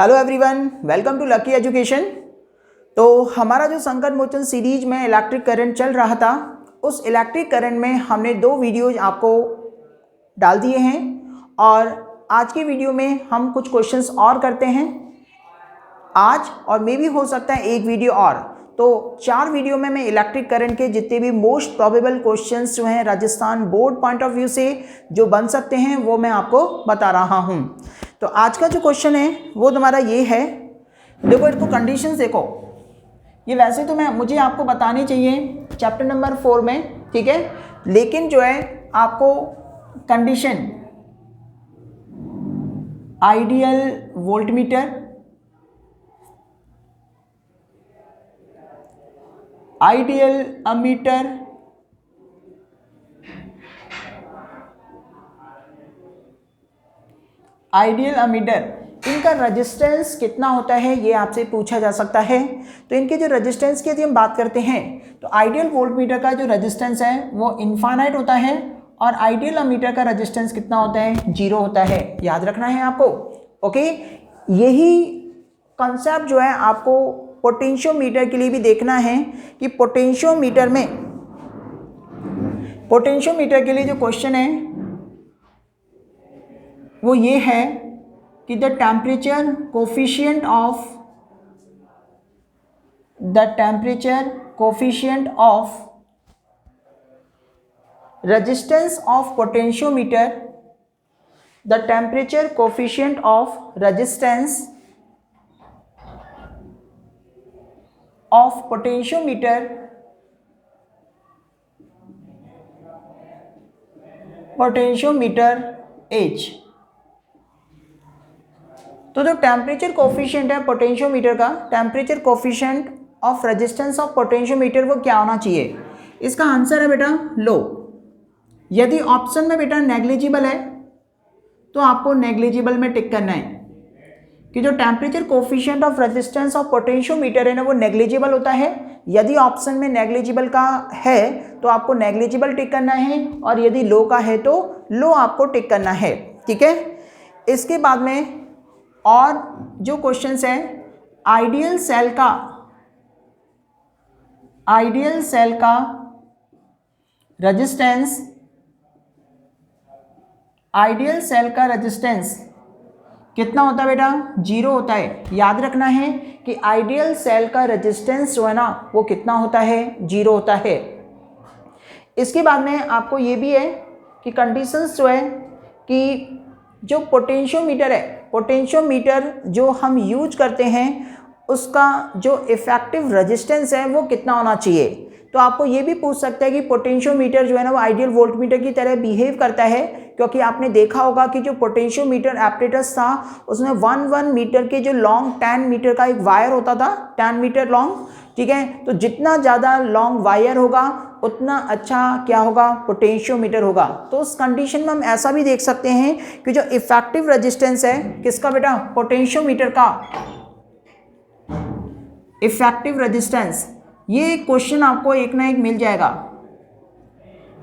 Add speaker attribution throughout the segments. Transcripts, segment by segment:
Speaker 1: Hello everyone, welcome to Lucky Education. तो हमारा जो संकट मोचन सीरीज में इलेक्ट्रिक करंट चल रहा था, उस इलेक्ट्रिक करंट में हमने 2 वीडियोज आपको डाल दिए हैं और आज की वीडियो में हम कुछ क्वेश्चंस और करते हैं आज, और मे भी हो सकता है एक वीडियो और। तो 4 वीडियो में मैं इलेक्ट्रिक करंट के जितने भी मोस्ट प्रोबेबल क्वेश्चंस जो हैं Rajasthan board point of view से जो बन सकते हैं वो मैं आपको बता रहा हूं। तो आज का जो क्वेश्चन है वो तुम्हारा ये है, देखो इसको कंडीशंस देखो। ये वैसे तो मुझे आपको बताने चाहिए चैप्टर नंबर 4 में, ठीक है, लेकिन जो है आपको condition ideal voltmeter, ideal ammeter, ideal ammeter, इनका रेजिस्टेंस कितना होता है ये आपसे पूछा जा सकता है। तो इनके जो रेजिस्टेंस की यदि हम बात करते हैं तो आइडियल वोल्टमीटर का जो रेजिस्टेंस है वो इनफाइनाइट होता है और आइडियल अमीटर का रेजिस्टेंस कितना होता है, 0 होता है। याद रखना है आपको, ओके। यही कॉन्सेप्ट जो है आपको पोटेंशियोमीटर के लिए भी देखना है कि पोटेंशियोमीटर के लिए जो क्वेश्चन है वो ये है कि the temperature coefficient of resistance of potentiometer, the temperature coefficient of resistance of potentiometer H। तो जो टेम्परेचर कोफिशिएंट है पोटेंशियोमीटर का, temperature coefficient of resistance of potentiometer वो क्या होना चाहिए? इसका आंसर है बेटा लो। यदि ऑप्शन में बेटा नेग्लिजिबल है तो आपको नेग्लिजिबल में टिक करना है कि जो temperature coefficient of resistance of potentiometer है ना वो नेग्लिजिबल होता है। यदि ऑप्शन में नेग्लिजिबल का है तो आपको नेग्लिजिबल टिक करना है, और यदि लो का है तो लो आपको टिक करना है, ठीक है। इसके बाद में और जो क्वेश्चंस है आइडियल सेल का रेजिस्टेंस, आइडियल सेल का रेजिस्टेंस कितना होता है बेटा? 0 होता है। याद रखना है कि आइडियल सेल का रेजिस्टेंस जो है ना वो कितना होता है, 0 होता है। इसके बाद में आपको ये भी है कि कंडीशंस जो है कि जो पोटेंशियोमीटर है, पोटेंशियोमीटर जो हम यूज करते हैं उसका जो इफेक्टिव रेजिस्टेंस है वो कितना होना चाहिए। तो आपको ये भी पूछ सकता है कि पोटेंशियोमीटर जो है ना वो आइडियल वोल्टमीटर की तरह बिहेव करता है, क्योंकि आपने देखा होगा कि जो पोटेंशियोमीटर एपरेटस था उसमें 1 मीटर के जो लॉन्ग 10 मीटर का एक वायर होता था, 10 मीटर लॉन्ग, ठीक है। तो जितना ज़्यादा लॉन्ग वायर होगा उतना अच्छा क्या होगा, पोटेंशियोमीटर होगा। तो उस कंडीशन में हम ऐसा भी देख सकते हैं कि जो इफेक्टिव रेजिस्टेंस है किसका बेटा, पोटेंशियोमीटर का इफेक्टिव रेजिस्टेंस, ये क्वेश्चन आपको एक ना एक मिल जाएगा।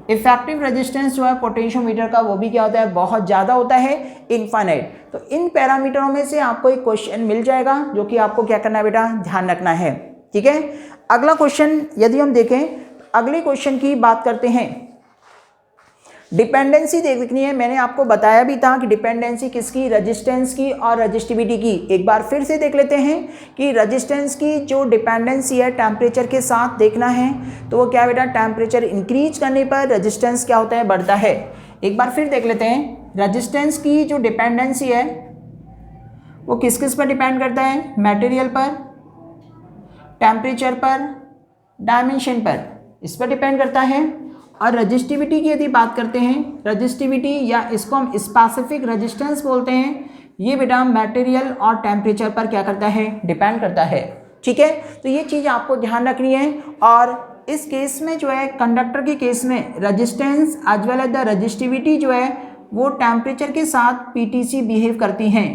Speaker 1: इफेक्टिव रेजिस्टेंस जो है पोटेंशियोमीटर का वो भी क्या होता है, बहुत ज़्यादा होता है, इनफाइनाइट। तो इन पैरामीटरों में से आपको एक क्वेश्चन मिल जाएगा जो कि आपको क्या करना है बेटा, ध्यान रखना है, ठीक है। अगला क्वेश्चन यदि हम देखें, अगले क्वेश्चन की बात करते हैं। डिपेंडेंसी देखनी है। मैंने आपको बताया भी था कि डिपेंडेंसी किसकी, रेजिस्टेंस की और रेजिस्टिविटी की। एक बार फिर से देख लेते हैं कि रेजिस्टेंस की जो डिपेंडेंसी है टेम्परेचर के साथ देखना है, तो वो क्या बेटा, टेम्परेचर इंक्रीज करने पर रेजिस्टेंस क्या होता है, बढ़ता है। एक बार फिर देख लेते हैं, रेजिस्टेंस की जो डिपेंडेंसी है वो किस किस पर डिपेंड करता है, मटेरियल पर, टेम्परेचर पर, डायमेंशन पर, इस पर डिपेंड करता है। और रजिस्टिविटी की यदि बात करते हैं, रजिस्टिविटी या इसको हम स्पेसिफिक रेजिस्टेंस बोलते हैं, ये बेटा मटेरियल और टेम्परेचर पर क्या करता है, डिपेंड करता है, ठीक है। तो ये चीज़ आपको ध्यान रखनी है। और इस केस में जो है कंडक्टर के केस में resistance as well as the resistivity जो है वो टेम्परेचर के साथ पीटीसी बिहेव करती हैं।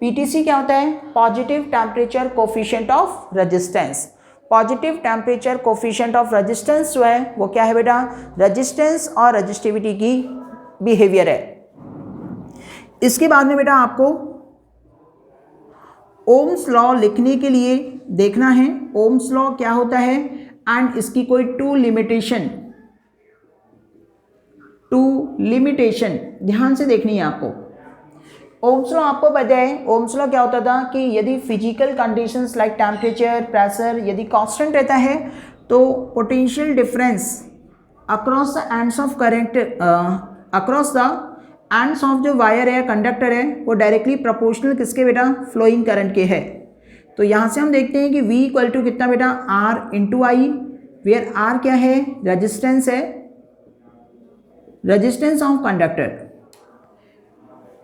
Speaker 1: पीटीसी क्या होता है, positive temperature coefficient of resistance. Positive temperature coefficient of resistance जो है वो क्या है बेटा, रेजिस्टेंस और रेजिस्टिविटी की बिहेवियर है। इसके बाद में बेटा आपको ओम्स लॉ लिखने के लिए देखना है ओम्स लॉ क्या होता है एंड इसकी कोई टू लिमिटेशन ध्यान से देखनी है आपको। ओम्स लॉ आपको पता है ओम्स लॉ क्या होता था कि यदि physical conditions like temperature pressure यदि कांस्टेंट रहता है तो potential difference across the ends of current across the ends of जो वायर है कंडक्टर है वो डायरेक्टली प्रोपोर्शनल किसके बेटा फ्लोइंग करंट के है। तो यहाँ से हम देखते हैं कि V इक्वल टू कितना बेटा R into I, where R क्या है रेजिस्टेंस है, resistance of conductor.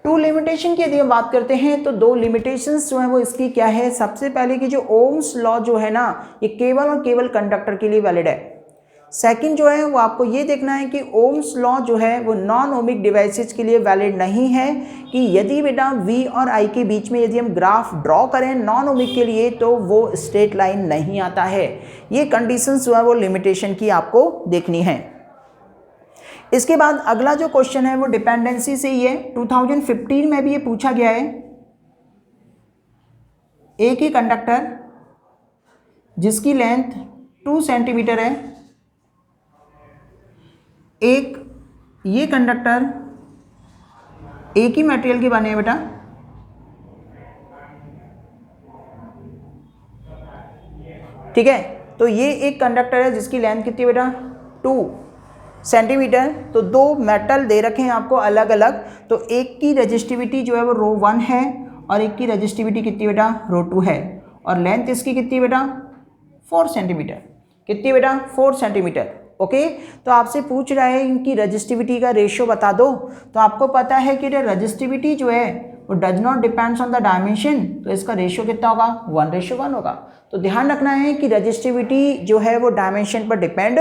Speaker 1: Two limitation की यदि हम बात करते हैं तो दो लिमिटेशंस जो है वो इसकी क्या है, सबसे पहले कि जो ओम्स लॉ जो है ना ये केवल और केवल कंडक्टर के लिए वैलिड है। सेकंड जो है वो आपको ये देखना है कि ओम्स लॉ जो है वो नॉन ओमिक डिवाइसेस के लिए वैलिड नहीं है कि यदि बेटा V और I के बीच में यदि हम ग्राफ ड्रॉ करें नॉन ओमिक के लिए तो वो स्ट्रेट लाइन नहीं आता है। ये कंडीशंस जो है वो लिमिटेशन की आपको देखनी है। इसके बाद अगला जो क्वेश्चन है वो डिपेंडेंसी से ही है, 2015 में भी ये पूछा गया है। एक ही कंडक्टर जिसकी लेंथ 2 सेंटीमीटर है, एक ये कंडक्टर एक ही मटेरियल के बने हैं बेटा, ठीक है। तो ये एक कंडक्टर है जिसकी लेंथ कितनी बेटा 2 सेंटीमीटर। तो दो मेटल दे रखे हैं आपको अलग अलग, तो एक की रेजिस्टिविटी जो है वो ρ1 है और एक की रेजिस्टिविटी कितनी बेटा ρ2 है और लेंथ इसकी कितनी बेटा 4 सेंटीमीटर। कितनी बेटा 4 सेंटीमीटर। ओके तो आपसे पूछ रहा है इनकी रेजिस्टिविटी का रेशियो बता दो, तो आपको पता है कि रेजिस्टिविटी जो है वो does not depends on the dimension, तो इसका रेशियो कितना होगा 1:1 होगा। तो ध्यान रखना है कि रेजिस्टिविटी जो है वो डायमेंशन पर डिपेंड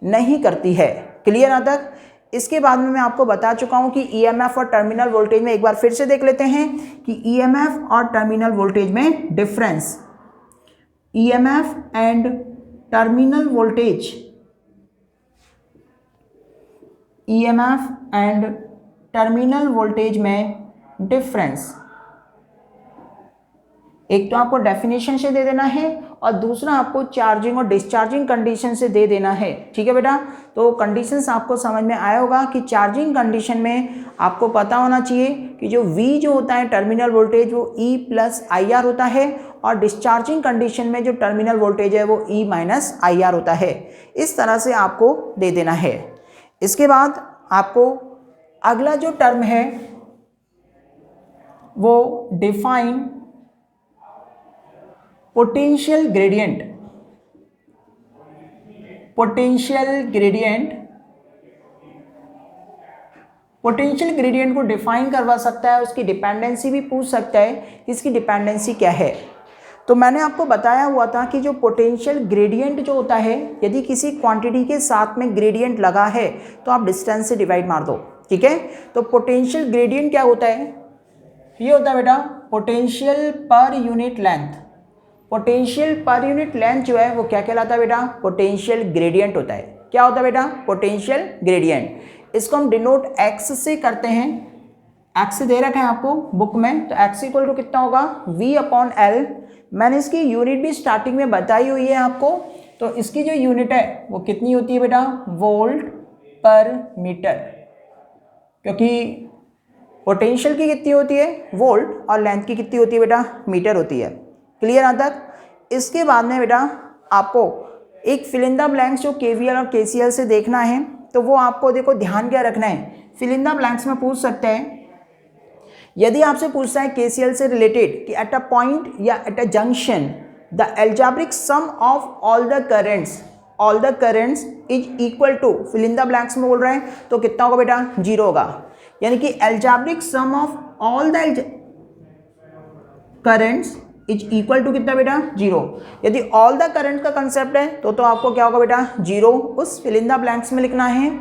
Speaker 1: नहीं करती है। क्लियर यहाँ तक। इसके बाद में मैं आपको बता चुका हूँ कि ईएमएफ और टर्मिनल वोल्टेज में एक बार फिर से देख लेते हैं कि ईएमएफ और टर्मिनल वोल्टेज में difference. EMF and terminal voltage, EMF and terminal voltage में डिफरेंस, एक तो आपको डेफिनेशन से दे देना है और दूसरा आपको चार्जिंग और डिस्चार्जिंग कंडीशन से दे देना है। ठीक है बेटा, तो कंडीशंस आपको समझ में आया होगा कि चार्जिंग कंडीशन में आपको पता होना चाहिए कि जो V जो होता है टर्मिनल वोल्टेज वो E प्लस IR होता है और डिस्चार्जिंग कंडीशन में जो टर्मिनल वोल्टेज है वो E माइनस IR होता है। इस तरह से आपको दे देना है। इसके बाद आपको अगला जो टर्म है वो define potential gradient. Potential gradient, potential gradient को डिफाइन करवा सकता है, उसकी डिपेंडेंसी भी पूछ सकता है कि इसकी डिपेंडेंसी क्या है। तो मैंने आपको बताया हुआ था कि जो पोटेंशियल ग्रेडियंट जो होता है यदि किसी क्वांटिटी के साथ में ग्रेडियंट लगा है तो आप डिस्टेंस से डिवाइड मार दो। ठीक है, तो पोटेंशियल ग्रेडियंट क्या होता है, ये होता है बेटा potential per unit length. Potential per unit length जो है वो क्या कहलाता है बेटा, पोटेंशियल ग्रेडियंट होता है। क्या होता है बेटा, पोटेंशियल ग्रेडियंट। इसको हम डिनोट x से करते हैं, x दे रखा है आपको बुक में, तो x इक्वल टू कितना होगा V/L। मैंने इसकी यूनिट भी स्टार्टिंग में बताई हुई है आपको, तो इसकी जो यूनिट है वो कितनी होती है बेटा, वोल्ट पर मीटर, क्योंकि पोटेंशियल की कितनी होती है वोल्ट और लेंथ की कितनी होती है बेटा मीटर होती है। क्लियर यहाँ तक। इसके बाद में बेटा आपको एक फिल इन द ब्लैंक्स जो KVL और KCL से देखना है, तो वो आपको देखो ध्यान क्या रखना है, फिल इन द ब्लैंक्स में पूछ सकते हैं। यदि आपसे पूछता है KCL से रिलेटेड कि एट अ पॉइंट या at a junction the algebraic sum of all the currents is equal to, fill in the blanks में बोल रहे हैं तो कितना होगा बेटा 0 होगा। यानी कि algebraic sum of all the currents is equal to कितना बेटा 0। यदि ऑल द करंट का कंसेप्ट है तो आपको क्या होगा बेटा 0 उस फिल इन द ब्लैंक्स में लिखना है।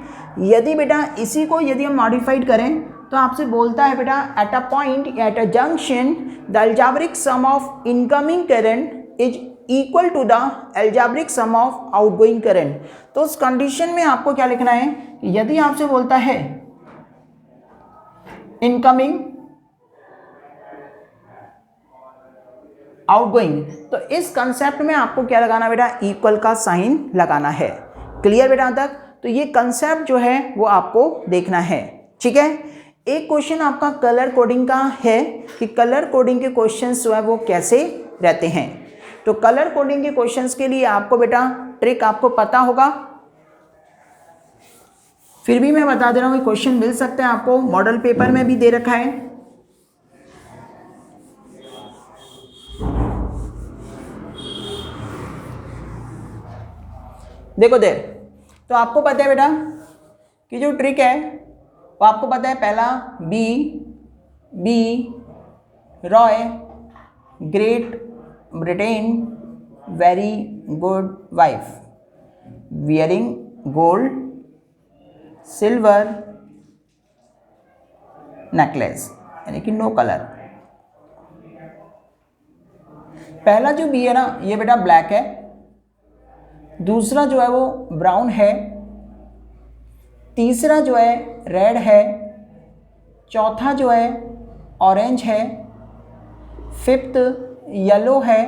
Speaker 1: यदि बेटा इसी को यदि हम मॉडिफाइड करें तो आपसे बोलता है बेटा at a point at a junction the algebraic sum of incoming current is equal to the algebraic sum of outgoing current. तो उस कंडीशन में आपको क्या लिखना है, यदि आपसे बोलता है इनकमिंग आउटगोइंग। तो इस कंसेप्ट में आपको क्या लगाना बेटा, इक्वल का साइन लगाना है। क्लियर बेटा तक? तो ये कंसेप्ट जो है वो आपको देखना है, ठीक है। एक क्वेश्चन आपका कलर कोडिंग का है कि कलर कोडिंग के क्वेश्चंस जो है वो कैसे रहते हैं। तो कलर कोडिंग के क्वेश्चंस के लिए आपको बेटा ट्रिक आपको पता होगा, फिर भी मैं बता दे रहा हूँ कि क्वेश्चन मिल सकता है आपको, मॉडल पेपर में भी दे रखा है। देखो देर, तो आपको पता है बेटा कि जो ट्रिक है वो आपको पता है, पहला B Roy Great Britain very good wife wearing gold silver necklace, यानी कि नो कलर। पहला जो बी है ना ये बेटा ब्लैक है, दूसरा जो है वो ब्राउन है, तीसरा जो है रेड है, चौथा जो है ऑरेंज है, फिफ्थ येलो है,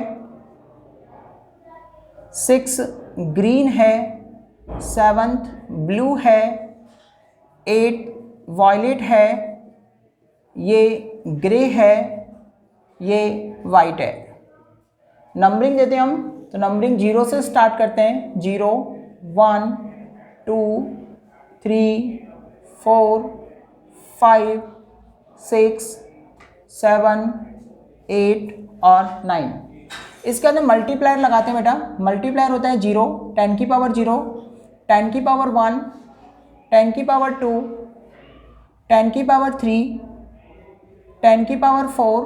Speaker 1: सिक्स ग्रीन है, सेवंथ ब्लू है, एट वॉयलेट है, ये ग्रे है, ये वाइट है। नंबरिंग देते हैं हम, तो नंबरिंग 0 से स्टार्ट करते हैं। 0 1 2 3 4 5 6 7 8 और 9। इसके अंदर मल्टीप्लायर लगाते हैं बेटा। मल्टीप्लायर होता है 0, 10 की पावर 0, 10 की पावर 1, 10 की पावर 2, 10 की पावर 3, 10 की पावर 4,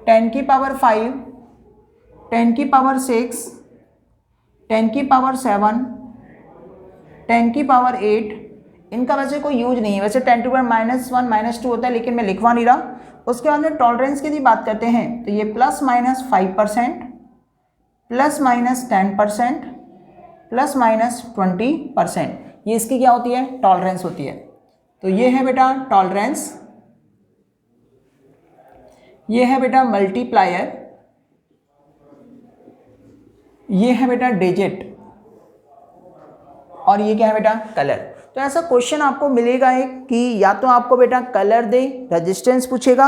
Speaker 1: 10 की पावर 5, 10 की पावर 6, 10 की पावर 7, 10 की पावर 8। इनका वैसे कोई यूज नहीं है, वैसे 10 टू पावर -1 -2 होता है, लेकिन मैं लिखवा नहीं रहा। उसके बाद में टॉलरेंस की भी बात करते हैं, तो ये ±5%, ±10%, ±20%, ये इसकी क्या होती है, टॉलरेंस होती है। तो ये है बेटा टॉलरेंस, ये है बेटा मल्टीप्लायर, ये है बेटा डिजिट, और ये क्या है बेटा कलर। तो ऐसा क्वेश्चन आपको मिलेगा एक कि या तो आपको बेटा कलर दे रेजिस्टेंस पूछेगा,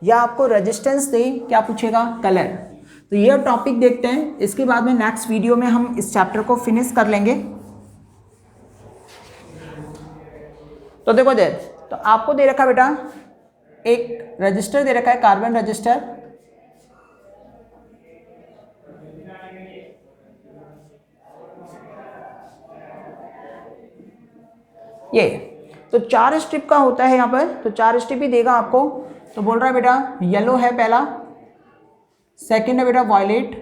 Speaker 1: या आपको रेजिस्टेंस दे क्या पूछेगा, कलर। तो ये टॉपिक देखते हैं, इसके बाद में नेक्स्ट वीडियो में हम इस चैप्टर को फिनिश कर लेंगे। तो देखो दे, तो आपको दे रखा बेटा एक रजिस्टर दे रखा है, कार्बन रजिस्टर। ये तो 4 स्ट्रिप का होता है यहाँ पर, तो 4 स्ट्रिप ही देगा आपको। तो बोल रहा है बेटा येलो है पहला, सेकंड है बेटा वॉयलेट,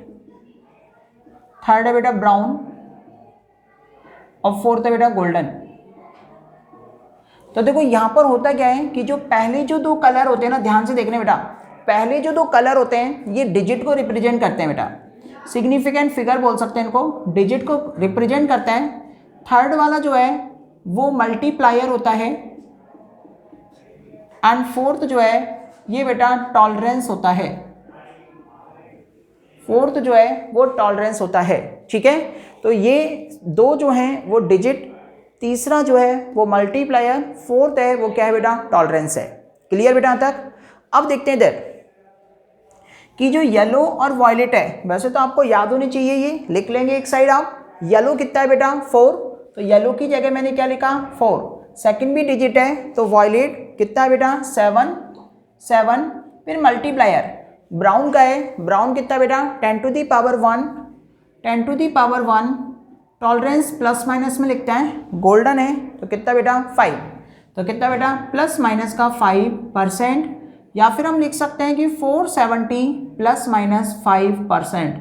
Speaker 1: थर्ड है बेटा ब्राउन, और फोर्थ है बेटा गोल्डन। तो देखो यहाँ पर होता क्या है कि जो पहले जो 2 कलर होते हैं ना, ध्यान से देखने बेटा, पहले जो 2 कलर होते हैं ये डिजिट को रिप्रेजेंट करते हैं बेटा, सिग्निफिकेंट फिगर बोल सकते हैं इनको, डिजिट को रिप्रेजेंट करता है। थर्ड वाला जो है वो मल्टीप्लायर होता है, एंड फोर्थ जो है ये बेटा टॉलरेंस होता है, फोर्थ जो है वो टॉलरेंस होता है, ठीक है। तो ये 2 जो हैं वो डिजिट, तीसरा जो है वो मल्टीप्लायर, फोर्थ है वो क्या है बेटा टॉलरेंस है। क्लियर बेटा तक? अब देखते हैं इधर कि जो येलो और वॉयलेट है, वैसे तो आपको याद होनी चाहिए, ये लिख लेंगे एक साइड आप। येलो कितना है बेटा 4, तो येलो की जगह मैंने क्या लिखा 4। सेकंड भी डिजिट है, तो वॉयलेट कितना है बेटा 7। फिर मल्टीप्लायर ब्राउन का है, ब्राउन कितना बेटा 10 to the power 1, 10 to the power 1। Tolerance plus minus में लिखता है। गोल्डन है तो कितना बेटा 5, तो कितना बेटा प्लस माइनस का 5%, या फिर हम लिख सकते हैं कि 470 ±5%,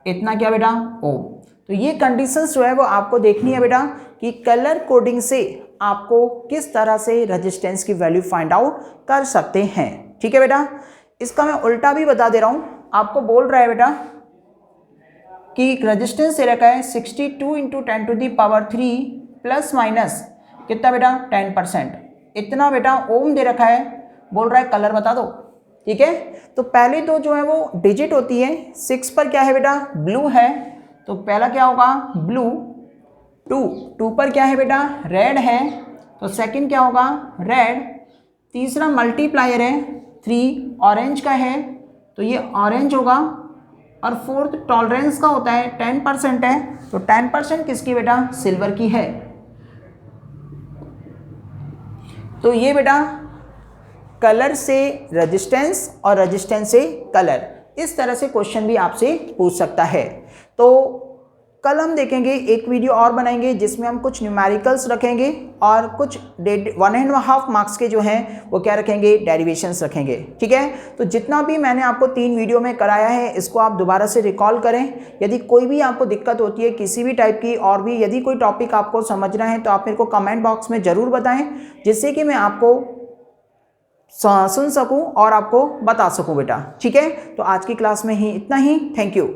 Speaker 1: इतना क्या बेटा ओम। तो ये कंडीशंस जो है वो आपको देखनी है बेटा कि कलर कोडिंग से आपको किस तरह से रेजिस्टेंस की वैल्यू फाइंड आउट कर सकते हैं, ठीक है बेटा। इसका मैं उल्टा भी बता दे रहा हूँ, आपको बोल रहा है बेटा कि रेजिस्टेंस दे रखा है 62 × 10 to the power 3 plus minus कितना बेटा 10%, इतना बेटा ओम दे रखा है। बोल रहा है कलर बता दो, ठीक है। तो पहले तो जो है वो डिजिट होती है, 6 पर क्या है बेटा, ब्लू है, तो पहला क्या होगा ब्लू। 2 पर क्या है बेटा, रेड है, तो सेकंड क्या होगा रेड। तीसरा मल्टीप्लायर है, 3 ऑरेंज का है, तो ये ऑरेंज होगा। और फोर्थ टॉलरेंस का होता है 10% है, तो 10% किसकी बेटा, सिल्वर की है। तो ये बेटा कलर से रेजिस्टेंस और रेजिस्टेंस से कलर, इस तरह से क्वेश्चन भी आपसे पूछ सकता है। तो कल हम देखेंगे एक वीडियो और बनाएंगे जिसमें हम कुछ न्यूमेरिकल्स रखेंगे और कुछ 1.5 मार्क्स के जो हैं वो क्या रखेंगे, डेरिवेशंस रखेंगे। ठीक है, तो जितना भी मैंने आपको 3 वीडियो में कराया है इसको आप दोबारा से रिकॉल करें। यदि कोई भी आपको दिक्कत होती है किसी भी टाइप की, और भी यदि कोई टॉपिक आपको समझना है तो आप मेरे को कमेंट बॉक्स में ज़रूर बताएं, जिससे कि मैं आपको सुन सकूं और आपको बता सकूं बेटा। ठीक है, तो आज की क्लास में ही इतना ही। Thank you.